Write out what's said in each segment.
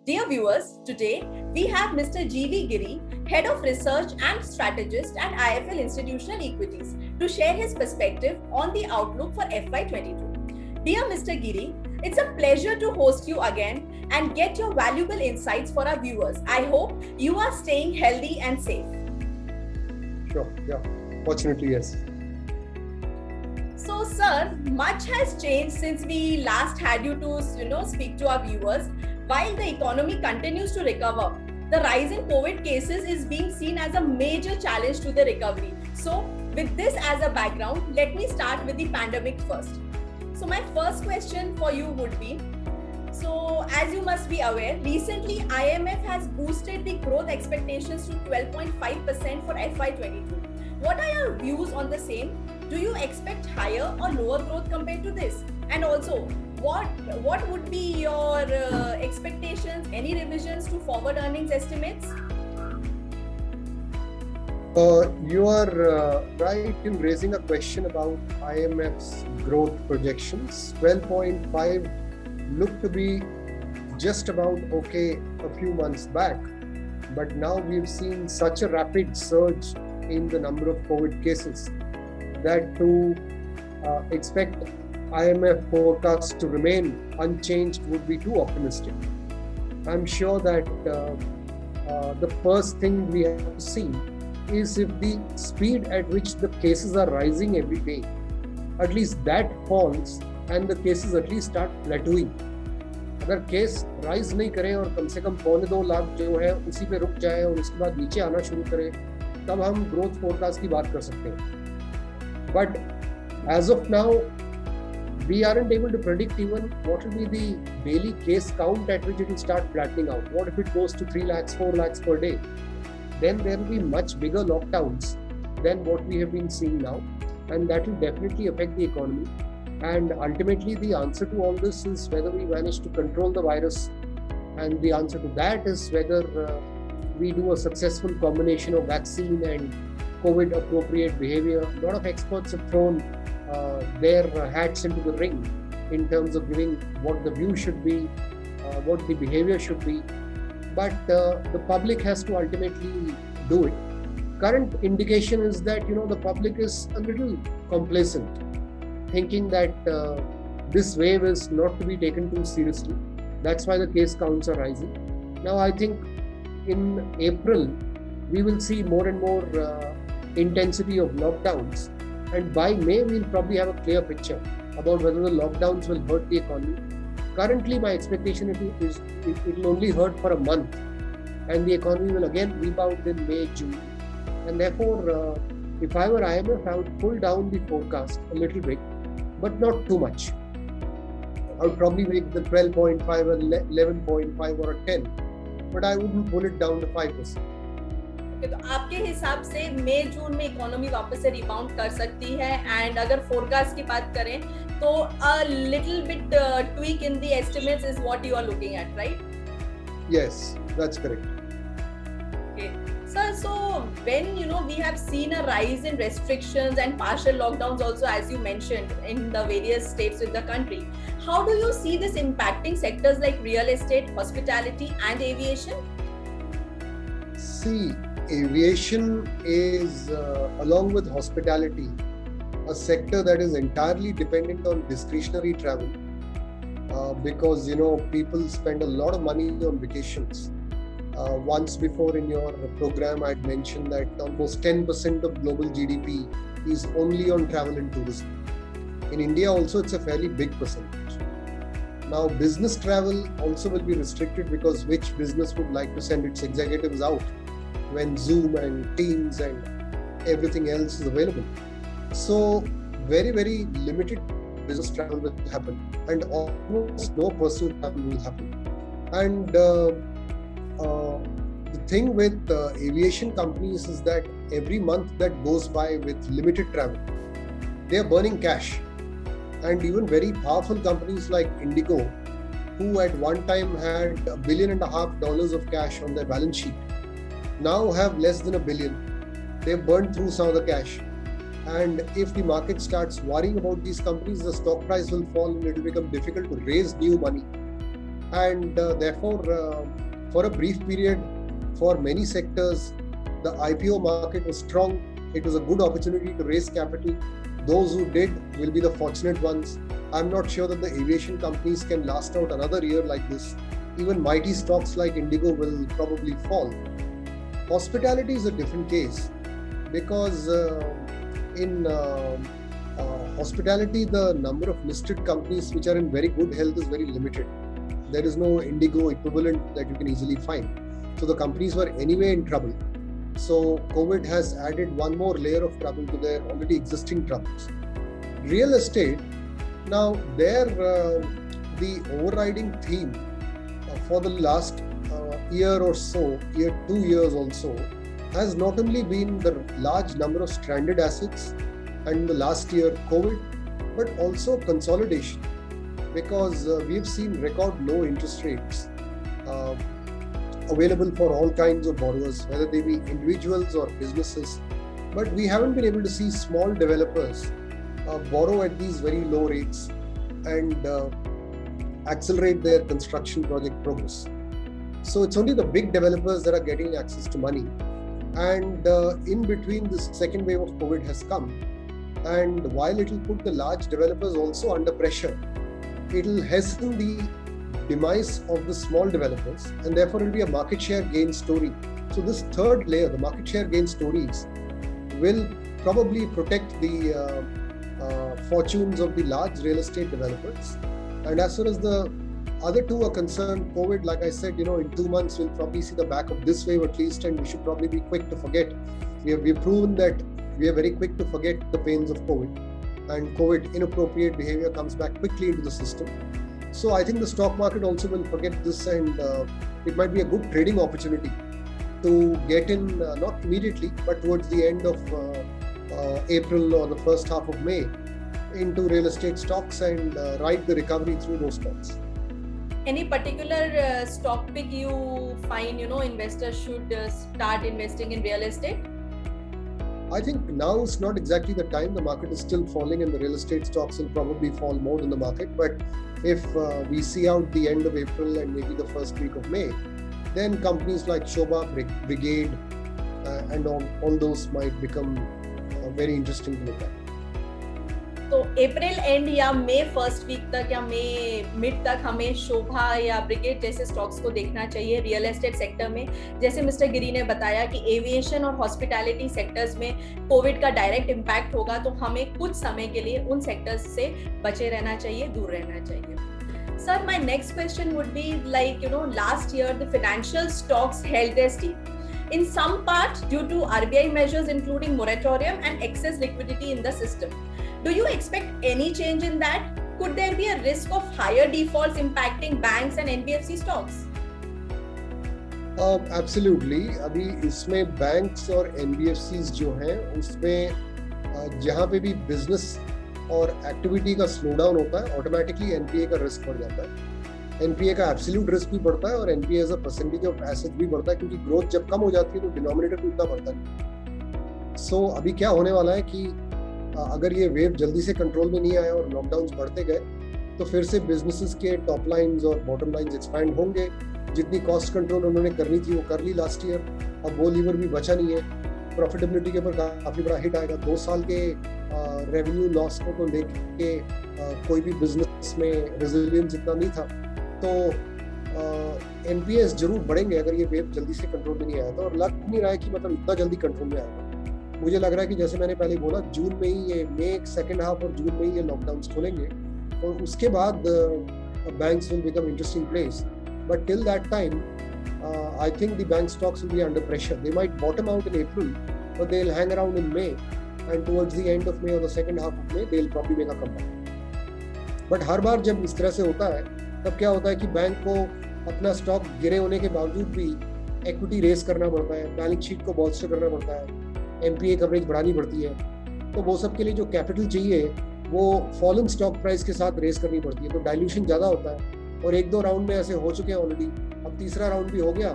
Dear viewers, today we have Mr. G.V. Giri, Head of Research and Strategist at IIFL Institutional Equities, to share his perspective on the outlook for FY22. Dear Mr. Giri, it's a pleasure to host you again and get your valuable insights for our viewers. I hope you are staying healthy and safe. Sure, yeah. Fortunately, yes. So, sir, much has changed since we last had you to, speak to our viewers. While the economy continues to recover, the rise in COVID cases is being seen as a major challenge to the recovery. So, with this as a background, let me start with the pandemic first. So, my first question for you would be, so as you must be aware, recently IMF has boosted the growth expectations to 12.5% for FY22. What are your views on the same? Do you expect higher or lower growth compared to this? And also, what would be your expectations? Any revisions to forward earnings estimates? You are right in raising a question about IMF's growth projections. 12.5 looked to be just about okay a few months back, but now we've seen such a rapid surge in the number of COVID cases that to expect IMF forecasts to remain unchanged would be too optimistic. I'm sure that the first thing we have to see is if the speed at which the cases are rising every day, at least that falls and the cases at least start plateauing. अगर case rise नहीं करे और कम से कम 2.25 लाख जो है उसी पे रुक जाए और उसके बाद नीचे आना शुरू करे, तब हम ग्रोथ फोरकास्ट की बात कर सकते हैं. But as of now, we aren't able to predict even what will be the daily case count at which it will start flattening out. What if it goes to 3 lakhs, 4 lakhs per day? Then there will be much bigger lockdowns than what we have been seeing now, and that will definitely affect the economy. And ultimately, the answer to all this is whether we manage to control the virus, and the answer to that is whether we do a successful combination of vaccine and COVID appropriate behavior. A lot of experts have thrown their hats into the ring in terms of giving what the view should be, what the behavior should be, but the public has to ultimately do it. Current indication is that the public is a little complacent, thinking that this wave is not to be taken too seriously. That's why the case counts are rising. Now I think in April we will see more and more intensity of lockdowns, and by May we'll probably have a clear picture about whether the lockdowns will hurt the economy. Currently my expectation is it will only hurt for a month, and the economy will again rebound in May, June. And therefore if I were IMF, I would pull down the forecast a little bit, but not too much. I would probably make the 12.5 or 11.5 or a 10, but I wouldn't pull it down to 5%. तो आपके हिसाब से मई जून में economy वापस से rebound कर सकती है, एंड अगर फोरकास्ट की बात करें तो a little bit tweak in the estimates is what you are looking at, right? Yes, that's correct. Okay. So when we have seen a rise in restrictions and partial lockdowns also, as you mentioned, in the various states in the country, how do you see this impacting sectors like real estate, hospitality and aviation? See, aviation is, along with hospitality, a sector that is entirely dependent on discretionary travel because people spend a lot of money on vacations. Once before in your program I had mentioned that almost 10% of global GDP is only on travel and tourism. In India also it's a fairly big percentage. Now business travel also will be restricted because which business would like to send its executives out when Zoom and Teams and everything else is available? So very, very limited business travel will happen, and almost no personal travel will happen. And the thing with aviation companies is that every month that goes by with limited travel, they are burning cash. And even very powerful companies like Indigo, who at one time had $1.5 billion of cash on their balance sheet, now have less than $1 billion. They've burned through some of the cash. And if the market starts worrying about these companies, the stock price will fall and it will become difficult to raise new money. and therefore for a brief period for many sectors the IPO market was strong. It was a good opportunity to raise capital. Those who did will be the fortunate ones. I'm not sure that the aviation companies can last out another year like this. Even mighty stocks like Indigo will probably fall. Hospitality is a different case because in hospitality, the number of listed companies which are in very good health is very limited. There is no Indigo equivalent that you can easily find. So the companies were anyway in trouble. So COVID has added one more layer of trouble to their already existing troubles. Real estate, now there the overriding theme for the last year or so, 2 years also, has not only been the large number of stranded assets and the last year COVID, but also consolidation, because we've seen record low interest rates available for all kinds of borrowers, whether they be individuals or businesses. But we haven't been able to see small developers borrow at these very low rates and accelerate their construction project progress. So it's only the big developers that are getting access to money. And in between, this second wave of COVID has come. And while it will put the large developers also under pressure, it will hasten the demise of the small developers, and therefore it will be a market share gain story. So this third layer, the market share gain stories, will probably protect the fortunes of the large real estate developers. And as far as the other two are concerned, COVID, like I said, in 2 months we'll probably see the back of this wave at least, and we should probably be quick to forget. We've proven that we are very quick to forget the pains of COVID, and COVID inappropriate behavior comes back quickly into the system. So I think the stock market also will forget this, and it might be a good trading opportunity to get in, not immediately, but towards the end of April or the first half of May, into real estate stocks and ride the recovery through those stocks. Any particular stock pick you find, investors should start investing in real estate? I think now is not exactly the time. The market is still falling and the real estate stocks will probably fall more than the market. But if we see out the end of April and maybe the first week of May, then companies like Sobha, Brigade and all those might become very interesting to look at. तो अप्रैल and या मई first week तक या मई mid तक हमें शोभा या brigade जैसे stocks को देखना चाहिए रियल एस्टेट सेक्टर में। जैसे मिस्टर गिरी ने बताया कि एविएशन और हॉस्पिटैलिटी सेक्टर्स में कोविड का डायरेक्ट इम्पैक्ट होगा, तो हमें कुछ समय के लिए उन सेक्टर्स से बचे रहना चाहिए, दूर रहना चाहिए। Sir, my next question would be last year the financial stocks held their steam. In some part due to RBI measures including moratorium and excess liquidity in the system. Do you expect any change in that? Could there be a risk of higher defaults impacting banks and NBFC stocks? Absolutely. अभी इसमें banks और NBFCs जो हैं उसमें जहाँ पे भी business और एक्टिविटी का स्लो डाउन होता है, ऑटोमेटिकली एनपीए का रिस्क बढ़ जाता है। एनपीए का एब्सोल्यूट रिस्क भी बढ़ता है और NPA as a percentage of asset भी बढ़ता है, क्योंकि ग्रोथ जब कम हो जाती है तो डिनोमिनेटर भी उतना बढ़ता नहीं। सो अभी क्या होने वाला है कि अगर ये वेव जल्दी से कंट्रोल में नहीं आया और लॉकडाउन बढ़ते गए तो फिर से बिजनेसेस के टॉप लाइंस और बॉटम लाइंस एक्सपैंड होंगे। जितनी कॉस्ट कंट्रोल उन्होंने करनी थी वो कर ली लास्ट ईयर, अब वो लीवर भी बचा नहीं है। प्रॉफिटेबिलिटी के ऊपर काफी बड़ा हिट आएगा। 2 साल के रेवेन्यू लॉस को तो देख के कोई भी बिजनेस में रेजिलियंस इतना नहीं था, तो एनपीएस जरूर बढ़ेंगे अगर ये वेव जल्दी से कंट्रोल में नहीं आया था। और लग नहीं रहा है कि मतलब इतना जल्दी कंट्रोल में आएगा। मुझे लग रहा है कि जैसे मैंने पहले बोला, जून में ही ये मई सेकेंड हाफ और जून में ही ये लॉकडाउन खोलेंगे और उसके बाद banks will become interesting place. But till that time I think the bank stocks will be under pressure. They might bottom out in April, but they'll hang around in May, and towards the end of May or the second half of May, they'll probably make a comeback. But हर बार जब इस तरह से होता है, तब क्या होता है कि बैंक को अपना स्टॉक गिरे होने के बावजूद भी इक्विटी रेस करना पड़ता है, बैलेंस शीट को बॉल्स्टर करना पड़ता है, एनपीए कवरेज बढ़ानी पड़ती है। तो वो सब के लिए जो कैपिटल चाहिए वो फॉलन स्टॉक प्राइस के साथ रेस करनी पड़ती है, तो डाइल्यूशन ज़्यादा होता है। और 1-2 राउंड में ऐसे हो चुके हैं ऑलरेडी, अब तीसरा राउंड भी हो गया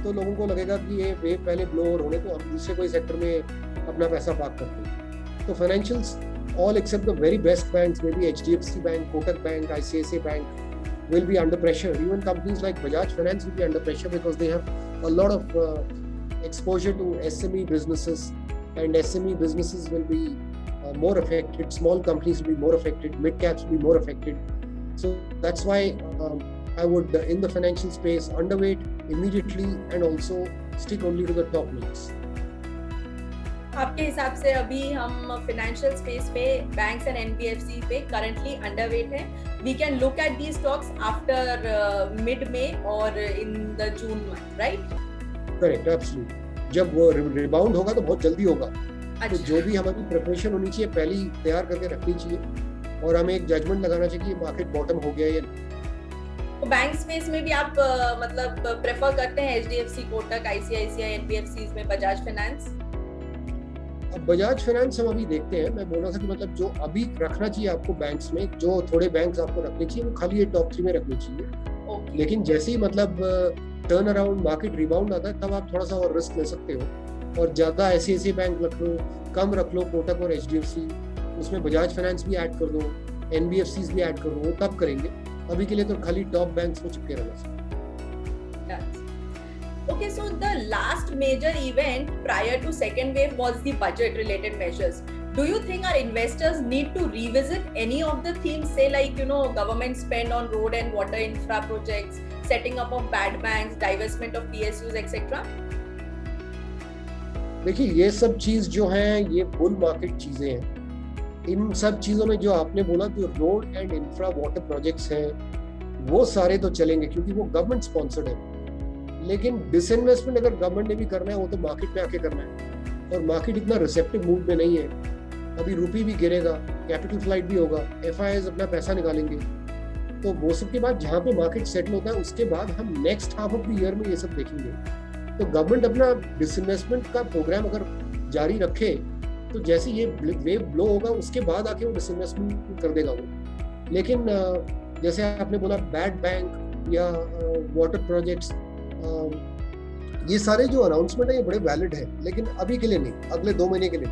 तो लोगों को लगेगा कि ये वेव पहले ब्लो ओवर होने तो हम दूसरे कोई सेक्टर में अपना पैसा पार्क करते हैं। तो financials all except the very best banks, may be HDFC bank, Kotak bank, ICICI bank, will be under pressure. Even companies like Bajaj Finance will be under pressure because they have a lot of exposure to SME businesses, and SME businesses will be more affected. Small companies will be more affected. Mid caps will be more affected. So that's why I would, in the financial space, underweight immediately and also stick only to the top names. आपके हिसाब से अभी हम financial space पे banks and NBFC पे currently underweight हैं. We can look at these stocks after mid में और in the June month, right? Correct, absolutely. जब वो रिबाउंड होगा तो बहुत जल्दी होगा. तो जो भी हमारी प्रिपरेशन होनी चाहिए पहले ही तैयार करके रखनी चाहिए और हमें एक जजमेंट लगाना चाहिए कि मार्केट बॉटम हो गया या नहीं. तो बैंक स्पेस में भी आप मतलब प्रेफर करते हैं एचडीएफसी, कोटक, आईसीआईसीआई, एनबीएफसीज में बजाज फाइनेंस? अब बजाज फाइनेंस हम अभी देखते हैं. मैं बोल रहा था कि मतलब जो अभी रखना चाहिए आपको बैंक्स में, जो थोड़े बैंक्स आपको रखने चाहिए वो खाली ये टॉप 3 में रखने चाहिए. लेकिन जैसे ही मतलब टर्न अराउंड मार्केट रिबाउंड आता है तब आप थोड़ा सा और रिस्क ले सकते हो और ज्यादा ऐसे बैंक रख लो, कम रख लो कोटक और एचडीएफसी, उसमें बजाज फाइनेंस भी ऐड कर दो, एनबीएफसीज भी ऐड कर दो, तब करेंगे. अभी के लिए तो खाली टॉप बैंक्स में चिपके रहना. Okay, so the last major event prior to second wave was the budget related measures. Do you think our investors need to revisit any of the themes, say like, government spend on road and water infra projects, setting up of bad banks, divestment of PSUs, etc.? देखिए, ये सब चीज जो है ये bull market चीजें हैं. इन सब चीजों में जो आपने बोला जो road and infra water projects हैं वो सारे तो चलेंगे क्योंकि वो गवर्नमेंट स्पॉन्सर्ड है. लेकिन डिसइन्वेस्टमेंट अगर गवर्नमेंट ने भी करना है वो तो मार्केट पे आके करना है और मार्केट इतना रिसेप्टिव मूड में नहीं है. अभी रुपी भी गिरेगा, कैपिटल फ्लाइट भी होगा, एफआईआईज अपना पैसा निकालेंगे. तो वो सब के बाद जहाँ पे मार्केट सेटल होता है उसके बाद हम next half of the year में ये सब देखेंगे. तो गवर्नमेंट अपना डिसइन्वेस्टमेंट का प्रोग्राम अगर जारी रखे तो जैसे ये वेव ब्लो होगा उसके बाद आके वो डिसइन्वेस्टमेंट कर देगा वो. लेकिन जैसे आपने बोला बैड बैंक या वाटर प्रोजेक्ट्स, ये सारे जो अनाउंसमेंट है ये बड़े वैलिड है लेकिन अभी के लिए नहीं, अगले 2 महीने के लिए.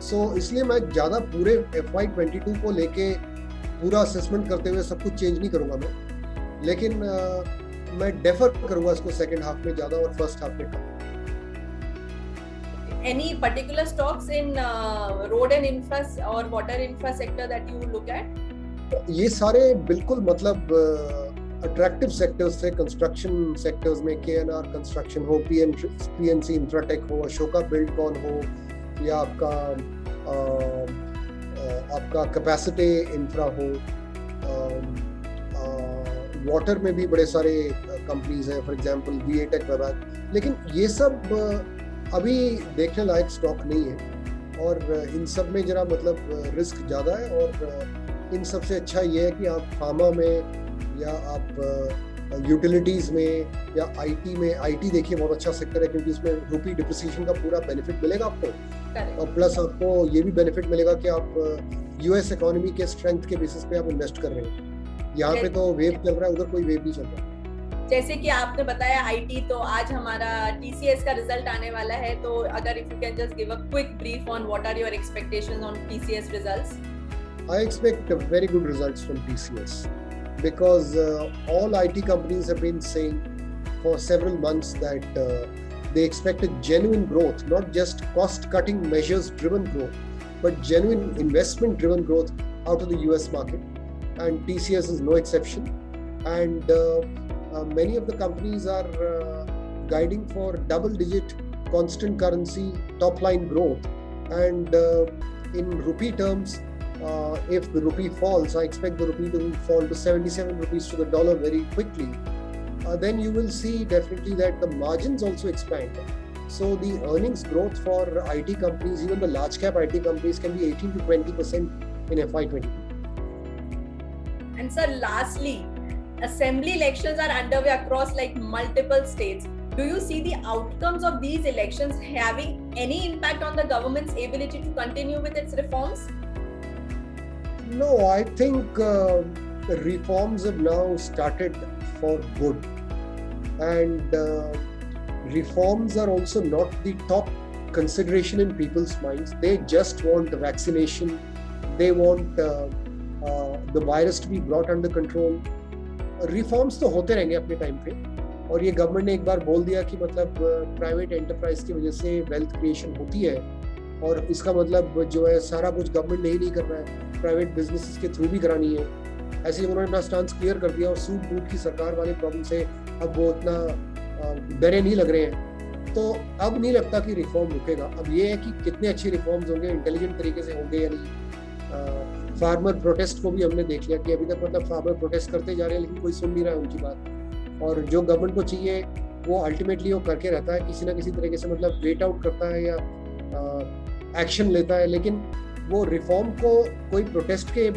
सो इसलिए मैं ज्यादा पूरे FY22 को लेके पूरा असेसमेंट करते हुए सब कुछ चेंज नहीं करूंगा मैं. लेकिन मैं डेफर करूंगा इसको सेकंड हाफ में ज्यादा और फर्स्ट हाफ में कम. Any particular stocks in road and infra or water infra sector that you look at? ये सारे बिल्कुल मतलब अट्रैक्टिव सेक्टर्स थे. कंस्ट्रक्शन सेक्टर्स में KNR कंस्ट्रक्शन हो, PNC इंफ्राटेक हो, अशोका बिल्डकॉन हो या आपका कैपेसिटी इंफ्रा हो. वाटर में भी बड़े सारे कंपनीज हैं, फॉर एग्जांपल VA Tech, वेबाक. लेकिन ये सब अभी देखने लायक स्टॉक नहीं है और इन सब में जरा मतलब रिस्क ज़्यादा है. और इन सबसे अच्छा ये है कि आप फार्मा में या आप यूटिलिटीज में या आईटी में, आईटी देखिए बहुत अच्छा सेक्टर है क्योंकि इसमें रुपी डिप्रिसिएशन का पूरा बेनिफिट मिलेगा आपको. और प्लस आपको ये भी बेनिफिट मिलेगा कि आप यूएस इकोनॉमी के स्ट्रेंथ के बेसिस पे आप इन्वेस्ट कर रहे हैं. यहाँ पे तो वेव चल रहा है, उधर कोई वेव नहीं चल रहा. जैसे कि आपने बताया आईटी, तो आज हमारा टीसीएस का रिजल्ट आने वाला है. तो अगर if you can just give a quick brief on what are your expectations on TCS results? I expect very good results from TCS because all IT companies have been saying for several months that they expect a genuine growth, not just cost-cutting measures-driven growth, but genuine investment-driven growth out of the US market. And TCS is no exception. And many of the companies are guiding for double-digit constant currency top-line growth. And in rupee terms, if the rupee falls, I expect the rupee to fall to 77 rupees to the dollar very quickly. Then you will see definitely that the margins also expand. So the earnings growth for IT companies, even the large cap IT companies, can be 18 to 20% in FY22. And sir, lastly, assembly elections are underway across like multiple states. Do you see the outcomes of these elections having any impact on the government's ability to continue with its reforms? No, I think reforms have now started for good, and reforms are also not the top consideration in people's minds. They just want the vaccination, they want the virus to be brought under control, reforms तो होते रहेंगे अपने time पे, और ये government ने एक बार बोल दिया कि मतलब प्राइवेट एंटरप्राइज की वजह से वेल्थ क्रिएशन होती है, और इसका मतलब जो है सारा कुछ गवर्नमेंट ने ही नहीं करना है, प्राइवेट बिजनेसेस के थ्रू भी करानी है। ऐसे ही उन्होंने अपना स्टांस क्लियर कर दिया, और सूट बूट की सरकार वाले प्रॉब्लम से अब वो उतना डरे नहीं लग रहे हैं। तो अब नहीं लगता कि रिफॉर्म रुकेगा। अब ये है कि कितने अच्छे रिफॉर्म्स होंगे, इंटेलिजेंट तरीके से होंगे या नहीं। फार्मर प्रोटेस्ट को भी हमने देख लिया कि अभी तक मतलब फार्मर प्रोटेस्ट करते जा रहे हैं, लेकिन कोई सुन नहीं रहा है उनकी बात। और जो गवर्नमेंट को चाहिए वो अल्टीमेटली वो करके रहता है, किसी ना किसी तरीके से मतलब वेट आउट करता है या एक्शन लेता है, लेकिन वो रिफॉर्म को कोई प्रोटेस्ट के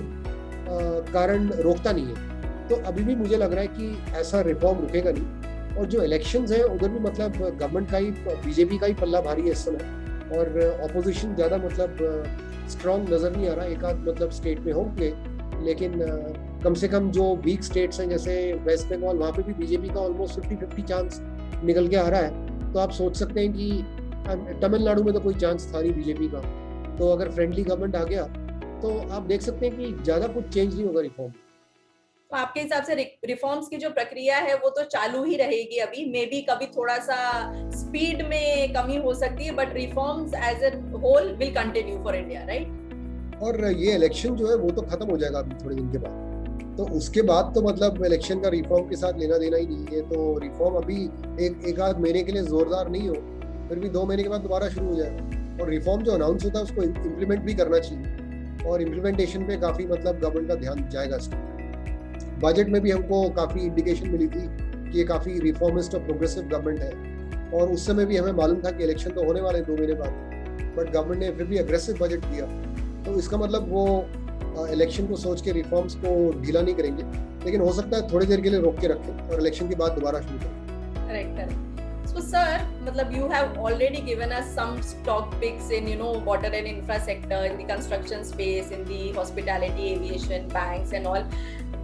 कारण रोकता नहीं है। तो अभी भी मुझे लग रहा है कि ऐसा रिफॉर्म रुकेगा नहीं। और जो इलेक्शंस हैं उधर भी मतलब गवर्नमेंट का ही, बीजेपी का ही पल्ला भारी है इस समय, और ऑपोजिशन ज़्यादा मतलब स्ट्रॉन्ग नज़र नहीं आ रहा। एक आध मतलब स्टेट में होंगे, लेकिन कम से कम जो वीक स्टेट्स हैं जैसे वेस्ट बंगाल, वहाँ पे भी बीजेपी का ऑलमोस्ट 50-50 चांस निकल के आ रहा है। तो आप सोच सकते हैं कि तमिलनाडु में तो कोई चांस था नहीं बीजेपी का, तो अगर फ्रेंडली गवर्नमेंट आ गया तो आप देख सकते हैं कि ज़्यादा कुछ चेंज नहीं होगा रिफॉर्म। तो आपके हिसाब से रिफॉर्म्स की जो प्रक्रिया है वो तो चालू ही रहेगी अभी, मे बी कभी थोड़ा सा स्पीड में कमी हो सकती है, but reforms as a whole will continue for India, right? और ये इलेक्शन जो है वो तो खत्म हो जाएगा अभी थोड़े दिन के बाद, तो उसके बाद तो मतलब इलेक्शन का रिफॉर्म के साथ लेना देना ही नहीं है। तो रिफॉर्म अभी एक आध महीने के लिए जोरदार नहीं हो, फिर भी 2 महीने के बाद दोबारा शुरू हो जाएगा। और रिफॉर्म जो अनाउंस होता है उसको इम्प्लीमेंट भी करना चाहिए, और इम्प्लीमेंटेशन पे काफ़ी मतलब गवर्नमेंट का ध्यान जाएगा इसमें। बजट में भी हमको काफ़ी इंडिकेशन मिली थी कि ये काफ़ी रिफॉर्मिस्ट और प्रोग्रेसिव गवर्नमेंट है, और उस समय भी हमें मालूम था कि इलेक्शन तो होने वाले हैं 2 महीने बाद, बट गवर्नमेंट ने फिर भी अग्रेसिव बजट दिया। तो इसका मतलब वो इलेक्शन को सोच के रिफॉर्म्स को ढीला नहीं करेंगे, लेकिन हो सकता है थोड़ी देर के लिए रोक के रखें और इलेक्शन के बाद दोबारा शुरू करें। करेक्ट। So sir, मतलब you have already given us some stock picks in water and infra sector, in the construction space, in the hospitality, aviation, banks and all.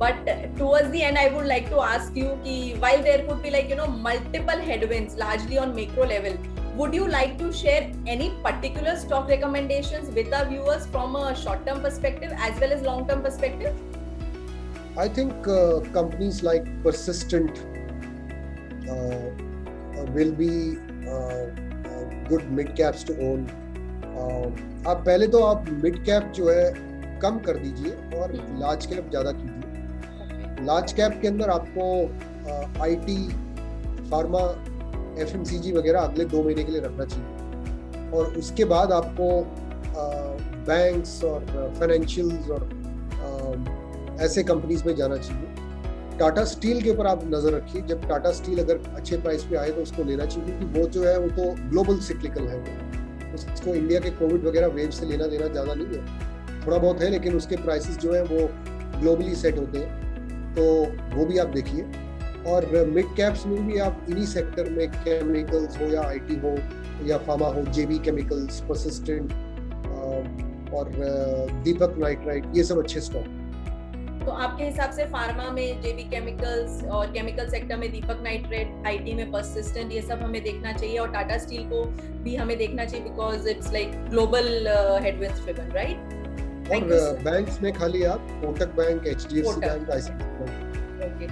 But towards the end, I would like to ask you कि while there could be multiple headwinds, largely on macro level, would you like to share any particular stock recommendations with our viewers from a short-term perspective as well as long-term perspective? I think companies like Persistent will be good mid caps to own. आप पहले तो आप mid cap जो है कम कर दीजिए और large cap ज़्यादा कीजिए। लार्ज कैप के अंदर आपको आईटी, फार्मा, एफएमसीजी वगैरह अगले 2 महीने के लिए रखना चाहिए, और उसके बाद आपको बैंक्स और फाइनेंशियल्स और ऐसे कंपनीज में जाना चाहिए। टाटा स्टील के ऊपर आप नज़र रखिए, जब टाटा स्टील अगर अच्छे प्राइस पे आए तो उसको लेना चाहिए, क्योंकि वो जो है वो तो ग्लोबल सिक्लिकल है, उसको इंडिया के कोविड वगैरह वेव से लेना देना ज़्यादा नहीं है, थोड़ा बहुत है, लेकिन उसके प्राइसेस जो है वो ग्लोबली सेट होते हैं, तो वो भी आप देखिए। और मिड कैप्स में भी आप इन्हीं सेक्टर में, केमिकल्स हो या आईटी हो या फार्मा हो, जेबी केमिकल्स, परसिस्टेंट और दीपक नाइट्राइट, ये सब अच्छे स्टॉक। तो आपके हिसाब से फार्मा में जेबी केमिकल्स और केमिकल सेक्टर में दीपक नाइट्रेट, आईटी में परसिस्टेंट, ये सब हमें देखना चाहिए, और टाटा स्टील को भी हमें देखना चाहिए because it's like global headwinds driven, right? और बैंक्स में खाली आप Kotak bank, HDFC bank, ICICI bank. Okay,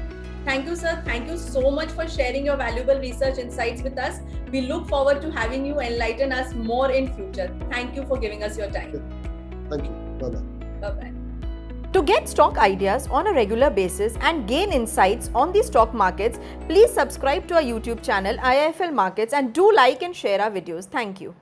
thank you sir, thank you so much for sharing your valuable research insights with us. We look forward to having you enlighten us more in future. Thank you for giving us your time. Thank you. Bye-bye. Bye-bye. To get stock ideas on a regular basis and gain insights on the stock markets, please subscribe to our YouTube channel IIFL Markets and do like and share our videos. Thank you.